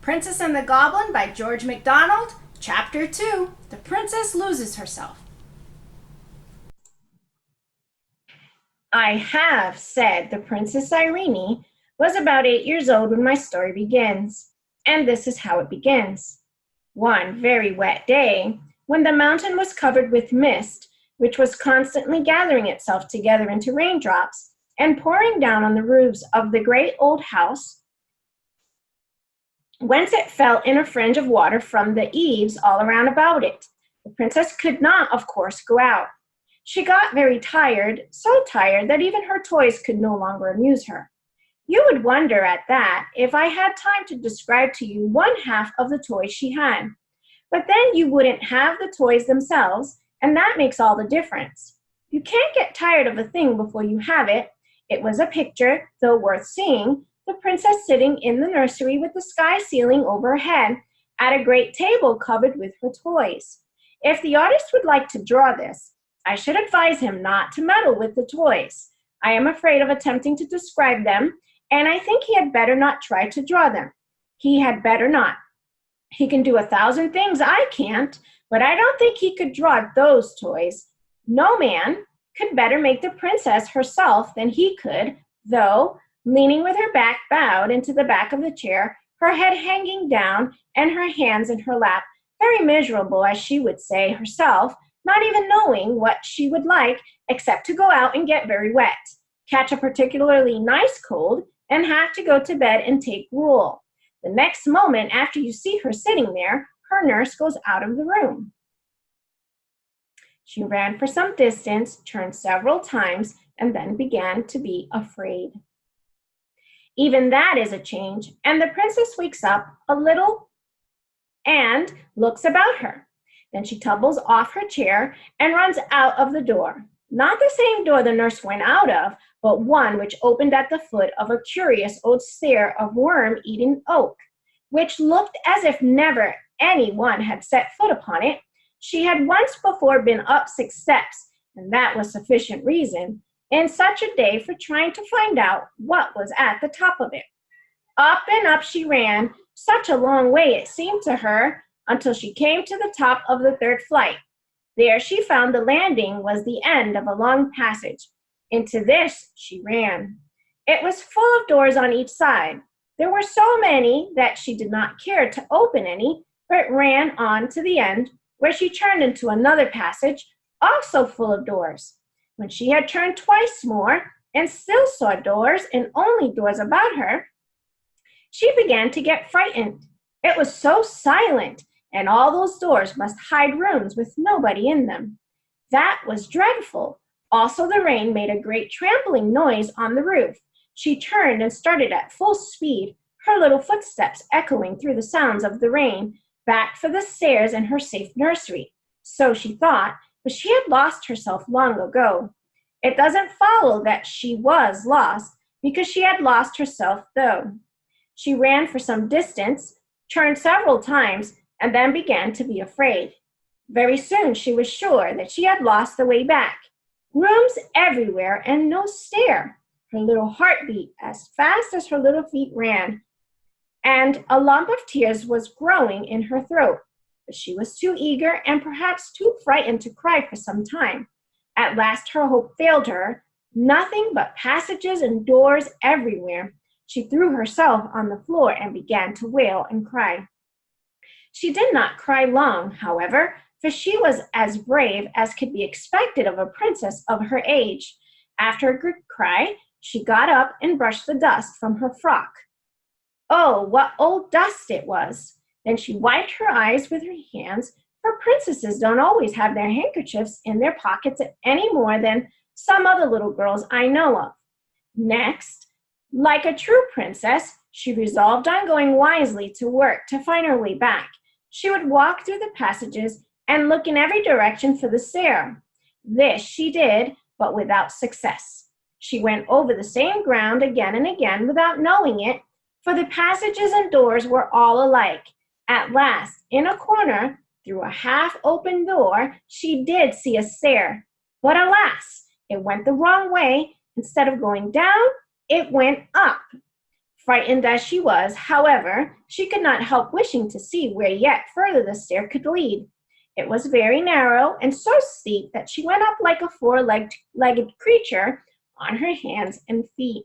Princess and the Goblin by George MacDonald, Chapter 2, The Princess Loses Herself. I have said the Princess Irene was about 8 years old when my story begins, and this is how it begins. One very wet day, when the mountain was covered with mist, which was constantly gathering itself together into raindrops and pouring down on the roofs of the great old house, whence it fell in a fringe of water from the eaves all around about it. The princess could not, of course, go out. She got very tired, so tired that even her toys could no longer amuse her. You would wonder at that if I had time to describe to you one half of the toys she had. But then you wouldn't have the toys themselves, and that makes all the difference. You can't get tired of a thing before you have it. It was a picture, though worth seeing, the princess sitting in the nursery with the sky ceiling over her head at a great table covered with her toys. If the artist would like to draw this, I should advise him not to meddle with the toys. I am afraid of attempting to describe them, and I think he had better not try to draw them. He had better not. He can do 1,000 things I can't, but I don't think he could draw those toys. No man could better make the princess herself than he could, though, leaning with her back bowed into the back of the chair, her head hanging down and her hands in her lap, very miserable, as she would say herself, not even knowing what she would like except to go out and get very wet, catch a particularly nice cold, and have to go to bed and take gruel. The next moment after you see her sitting there, her nurse goes out of the room. She ran for some distance, turned several times, and then began to be afraid. Even that is a change, and the princess wakes up a little and looks about her. Then she tumbles off her chair and runs out of the door. Not the same door the nurse went out of, but one which opened at the foot of a curious old stair of worm-eaten oak, which looked as if never any one had set foot upon it. She had once before been up 6 steps, and that was sufficient reason, in such a day, for trying to find out what was at the top of it. Up and up she ran, such a long way it seemed to her, until she came to the top of the 3rd flight. There she found the landing was the end of a long passage. Into this she ran. It was full of doors on each side. There were so many that she did not care to open any, but ran on to the end, where she turned into another passage, also full of doors. When she had turned twice more, and still saw doors and only doors about her, she began to get frightened. It was so silent, and all those doors must hide rooms with nobody in them. That was dreadful. Also the rain made a great trampling noise on the roof. She turned and started at full speed, her little footsteps echoing through the sounds of the rain, back for the stairs and her safe nursery. So she thought, but she had lost herself long ago. It doesn't follow that she was lost, because she had lost herself though. She ran for some distance, turned several times, and then began to be afraid. Very soon she was sure that she had lost the way back. Rooms everywhere and no stair. Her little heart beat as fast as her little feet ran, and a lump of tears was growing in her throat. But she was too eager and perhaps too frightened to cry for some time. At last her hope failed her. Nothing but passages and doors everywhere. She threw herself on the floor and began to wail and cry. She did not cry long, however, for she was as brave as could be expected of a princess of her age. After a good cry, she got up and brushed the dust from her frock. Oh, what old dust it was! Then she wiped her eyes with her hands, for princesses don't always have their handkerchiefs in their pockets any more than some other little girls I know of. Next, like a true princess, she resolved on going wisely to work to find her way back. She would walk through the passages and look in every direction for the stair. This she did, but without success. She went over the same ground again and again without knowing it, for the passages and doors were all alike. At last, in a corner, through a half-open door, she did see a stair. But alas, it went the wrong way. Instead of going down, it went up. Frightened as she was, however, she could not help wishing to see where yet further the stair could lead. It was very narrow and so steep that she went up like a four-legged creature on her hands and feet.